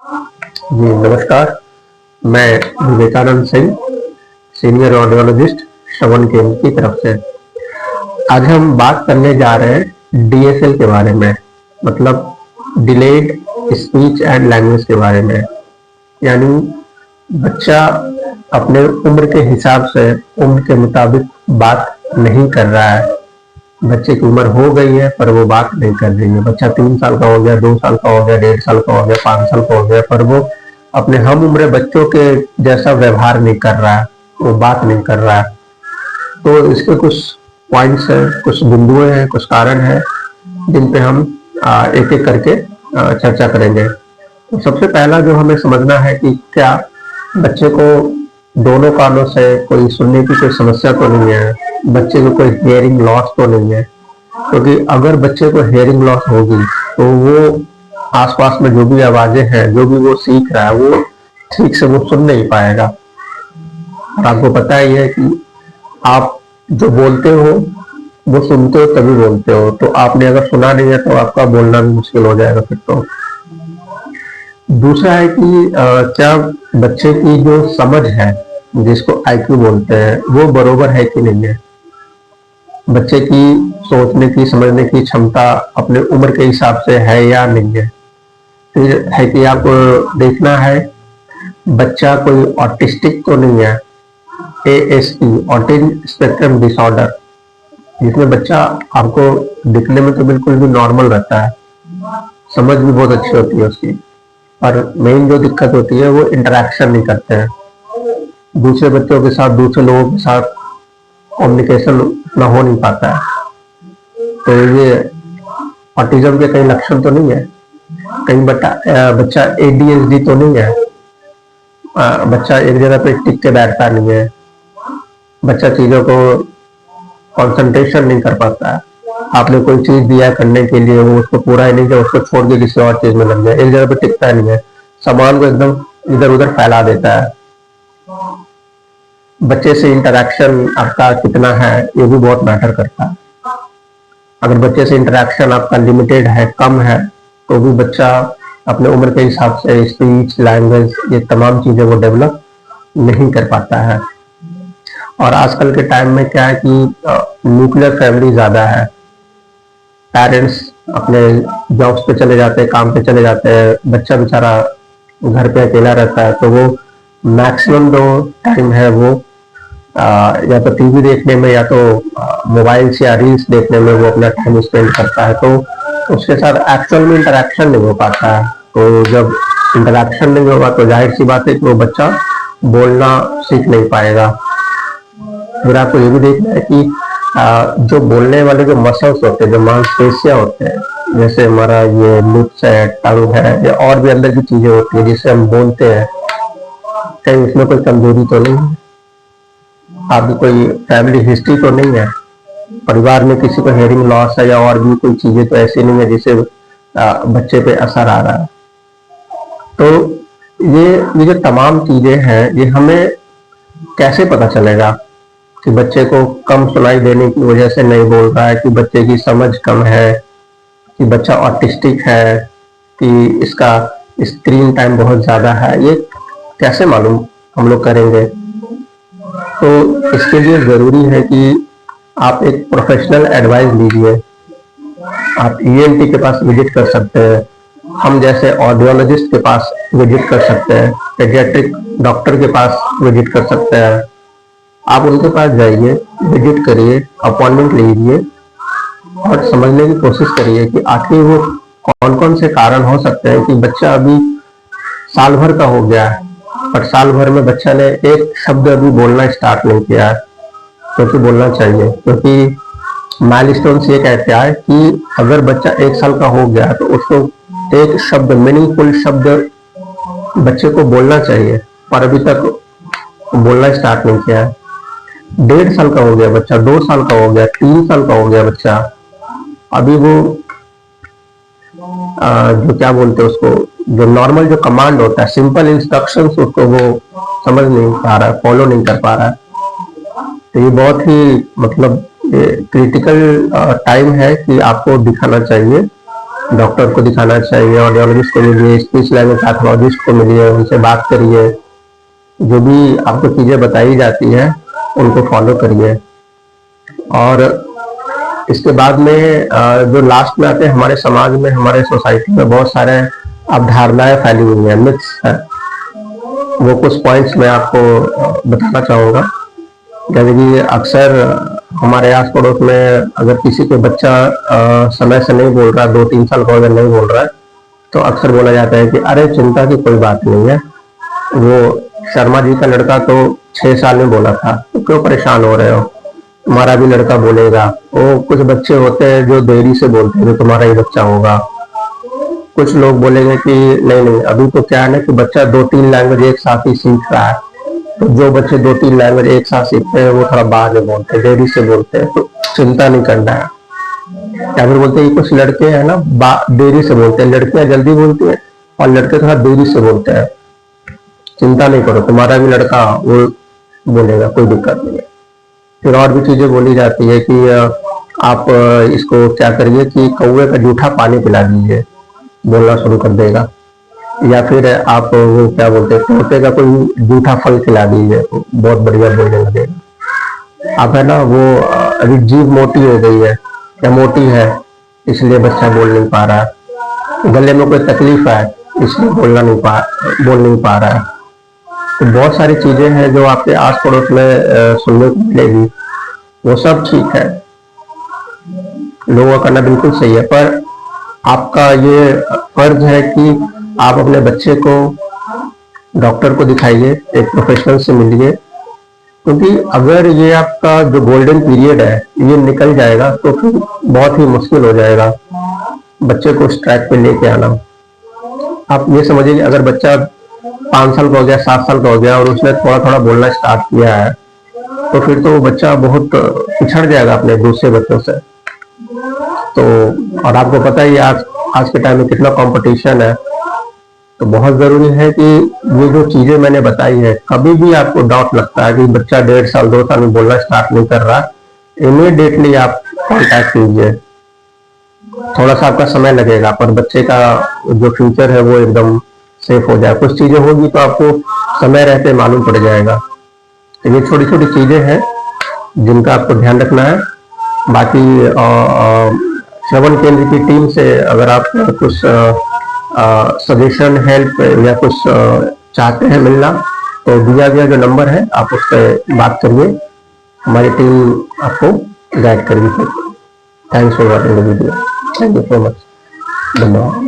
जी नमस्कार। मैं Vivekananda Singh, senior audiologist, श्रवण केंद्र की तरफ से। आज हम बात करने जा रहे हैं डीएसएल के बारे में, मतलब डिलेड स्पीच एंड लैंग्वेज के बारे में। यानी बच्चा अपने उम्र के हिसाब से, उम्र के मुताबिक बात नहीं कर रहा है। बच्चे की उम्र हो गई है पर वो बात नहीं कर रही है। बच्चा 3 साल का हो गया, 2 साल का हो गया, 1.5 साल का हो गया, 5 साल का हो गया, पर वो अपने हम उम्र बच्चों के जैसा व्यवहार नहीं कर रहा है, वो बात नहीं कर रहा है। तो इसके कुछ पॉइंट्स हैं, कुछ बिंदुएं हैं, कुछ कारण हैं जिन पे हम एक एक करके चर्चा करेंगे। तो सबसे पहला जो हमें समझना है कि क्या बच्चे को दोनों कानों से कोई सुनने की कोई समस्या तो नहीं है, बच्चे को कोई हियरिंग लॉस तो नहीं है। क्योंकि अगर बच्चे को हियरिंग लॉस होगी तो वो आसपास में जो भी आवाजें हैं, जो भी वो सीख रहा है, वो ठीक से वो सुन नहीं पाएगा। और आपको पता ही है कि आप जो बोलते हो वो सुनते हो तभी बोलते हो, तो आपने अगर सुना नहीं है तो आपका बोलना भी मुश्किल हो जाएगा फिर तो। दूसरा है कि क्या बच्चे की जो समझ है, जिसको आईक्यू बोलते हैं, वो बरोबर है कि नहीं है। बच्चे की सोचने की, समझने की क्षमता अपने उम्र के हिसाब से है या नहीं है। फिर है कि आपको देखना है बच्चा कोई ऑटिस्टिक तो नहीं है, ASD ऑटिज्म स्पेक्ट्रम डिसऑर्डर, जिसमें बच्चा आपको दिखने में तो बिल्कुल भी नॉर्मल रहता है, समझ भी बहुत अच्छी होती है उसकी, पर मेन जो दिक्कत होती है वो इंटरेक्शन नहीं करते हैं दूसरे बच्चों के साथ, दूसरे लोगों के साथ कम्युनिकेशन उतना हो नहीं पाता है। तो ये ऑटिज्म के कई लक्षण तो नहीं है। कहीं बच्चा ADHD तो नहीं है। बच्चा एक जगह पे टिक के बैठता नहीं है। बच्चा चीजों को कंसंट्रेशन नहीं कर पाता है। आपने कोई चीज दिया करने के लिए, वो उसको पूरा ही नहीं किया, उसको छोड़ के किसी और चीज में लग गया, एक जगह पे टिकता नहीं है, सामान को एकदम इधर उधर फैला देता है। बच्चे से इंटरेक्शन आपका कितना है ये भी बहुत मैटर करता है। अगर बच्चे से इंटरेक्शन आपका लिमिटेड है, कम है, तो भी बच्चा अपने उम्र के हिसाब से स्पीच, लैंग्वेज, ये तमाम चीजें वो डेवलप नहीं कर पाता है। और आजकल के टाइम में क्या है कि न्यूक्लियर फैमिली ज्यादा है। पेरेंट्स अपने जॉब्स पे चले जाते हैं, काम पे चले जाते हैं, बच्चा बेचारा घर पे अकेला रहता है, तो वो मैक्सिमम जो टाइम है वो या तो टीवी देखने में या तो मोबाइल्स या रील्स देखने में वो अपना टाइम स्पेंड करता है। तो उसके साथ एक्चुअल में इंटरेक्शन नहीं हो पाता है। तो जब इंटरेक्शन नहीं होगा तो जाहिर सी बात है कि वो बच्चा बोलना सीख नहीं पाएगा। फिर आपको ये भी देखना है कि जो बोलने वाले जो मसल्स होते हैं, जो मांसपेशियां होते हैं, जैसे हमारा ये लिप्स है, टंग है, या और भी अंदर की चीजें होती है जिससे हम बोलते हैं, कहीं उसमें कोई कमजोरी तो नहीं है। आपकी कोई फैमिली हिस्ट्री तो नहीं है, परिवार में किसी को हेयरिंग लॉस है या और भी कोई चीजें तो ऐसी नहीं है जिससे बच्चे पे असर आ रहा है। तो ये जो तमाम चीजें हैं, ये हमें कैसे पता चलेगा कि बच्चे को कम सुनाई देने की वजह से नहीं बोल रहा है, कि बच्चे की समझ कम है, कि बच्चा ऑटिस्टिक है, कि इसका स्क्रीन टाइम बहुत ज्यादा है, ये कैसे मालूम हम लोग करेंगे। तो इसके लिए जरूरी है कि आप एक प्रोफेशनल एडवाइस लीजिए। आप ENT के पास विजिट कर सकते हैं, हम जैसे ऑडियोलॉजिस्ट के पास विजिट कर सकते हैं, पेडियाट्रिक डॉक्टर के पास विजिट कर सकते हैं। आप उनके पास जाइए, विजिट करिए, अपॉइंटमेंट लीजिए और समझने की कोशिश करिए कि आखिर वो कौन कौन से कारण हो सकते हैं कि बच्चा अभी साल भर का हो गया है पर साल भर में बच्चा ने एक शब्द अभी बोलना स्टार्ट नहीं किया है, क्योंकि बोलना चाहिए। क्योंकि माइलस्टोन्स ये कहते हैं कि अगर बच्चा 1 साल का हो गया तो उसको एक शब्द, मीनिंगफुल शब्द बच्चे को बोलना चाहिए, पर अभी तक बोलना स्टार्ट नहीं किया है। 1.5 साल का हो गया बच्चा, 2 साल का हो गया, 3 साल का हो गया बच्चा, अभी वो जो क्या बोलते हैं उसको, जो नॉर्मल जो कमांड होता है, सिंपल इंस्ट्रक्शंस, उसको वो समझ नहीं पा रहा है, फॉलो नहीं कर पा रहा है। तो ये बहुत ही मतलब क्रिटिकल टाइम है कि आपको दिखाना चाहिए डॉक्टर को दिखाना चाहिए, ऑडियोलॉजिस्ट को मिलिए, स्पीच लैंग्वेज पैथोलॉजिस्ट को मिलिए, उनसे बात करिए, जो भी आपको चीज़ें बताई जाती हैं उनको फॉलो करिए। और इसके बाद में जो लास्ट में आते हैं, हमारे समाज में, हमारे सोसाइटी में बहुत सारे अवधारणाएं फैली हुई हैं, मिथ्स है। वो कुछ पॉइंट्स मैं आपको बताना चाहूँगा। जैसे कि अक्सर हमारे आस पड़ोस में अगर किसी को बच्चा समय से नहीं बोल रहा, 2-3 साल का अगर नहीं बोल रहा है, तो अक्सर बोला जाता है कि अरे चिंता की कोई बात नहीं है, वो शर्मा जी का लड़का तो 6 साल में बोला था, तो क्यों परेशान हो रहे हो, तुम्हारा भी लड़का बोलेगा। वो कुछ बच्चे होते हैं जो देरी से बोलते हैं, जो तुम्हारा ही बच्चा होगा। कुछ लोग बोलेंगे कि नहीं, अभी तो क्या है ना कि बच्चा 2-3 लैंग्वेज एक साथ ही सीख रहा है, तो जो बच्चे 2-3 लैंग्वेज एक साथ सीखते हैं वो थोड़ा बाद में बोलते हैं, देरी से बोलते हैं, तो चिंता नहीं करना है। या फिर बोलते हैं कुछ लड़के हैं ना देरी से बोलते हैं, लड़कियां जल्दी बोलती हैं और लड़के थोड़ा देरी से बोलते हैं। चिंता नहीं करो, तुम्हारा भी लड़का वो बोलेगा, कोई दिक्कत नहीं है। फिर और भी चीजें बोली जाती है कि आप इसको क्या करिए कि कौवे का जूठा पानी पिला दीजिए, बोलना शुरू कर देगा। या फिर आप वो क्या बोलते हैं, तोते का कोई जूठा फल खिला दीजिए, बहुत बढ़िया बोलने लगेगा। आप है ना वो अभी जीभ मोटी हो गई है या मोटी है इसलिए बच्चा बोल नहीं पा रहा है, गले में कोई तकलीफ है इसलिए बोल नहीं पा रहा है। तो बहुत सारी चीजें हैं जो आपके आस पड़ोस में सुनने को मिलेगी। वो सब ठीक है, लोगों का करना बिल्कुल सही है, पर आपका ये फर्ज है कि आप अपने बच्चे को डॉक्टर को दिखाइए, एक प्रोफेशनल से मिलिए, क्योंकि अगर ये आपका जो गोल्डन पीरियड है ये निकल जाएगा तो फिर बहुत ही मुश्किल हो जाएगा बच्चे को उस ट्रैक पे लेके आना। आप ये समझिए कि अगर बच्चा 5 साल का हो गया, 7 साल का हो गया और उसने थोड़ा थोड़ा बोलना स्टार्ट किया है, तो फिर तो वो बच्चा बहुत पिछड़ जाएगा अपने दूसरे बच्चों से। तो और आपको पता ही आज के टाइम में कितना कंपटीशन है, तो बहुत जरूरी है कि ये जो चीजें मैंने बताई है, कभी भी आपको डाउट लगता है कि बच्चा 1.5 साल 2 साल में बोलना स्टार्ट नहीं कर रहा, इमीडिएटली आप कॉन्टैक्ट कीजिए। थोड़ा सा आपका समय लगेगा, पर बच्चे का जो फ्यूचर है वो एकदम सेफ हो जाए। कुछ चीजें होगी तो आपको समय रहते मालूम पड़ जाएगा। तो ये छोटी छोटी चीजें हैं जिनका आपको ध्यान रखना है। बाकी श्रवण केंद्र की टीम से अगर आप कुछ सजेशन, हेल्प या कुछ चाहते हैं मिलना, तो दिया गया जो नंबर है आप उस पर बात करिए, हमारी टीम आपको गाइड करेगी। Thanks for watching the video. Thank you so much. धन्यवाद।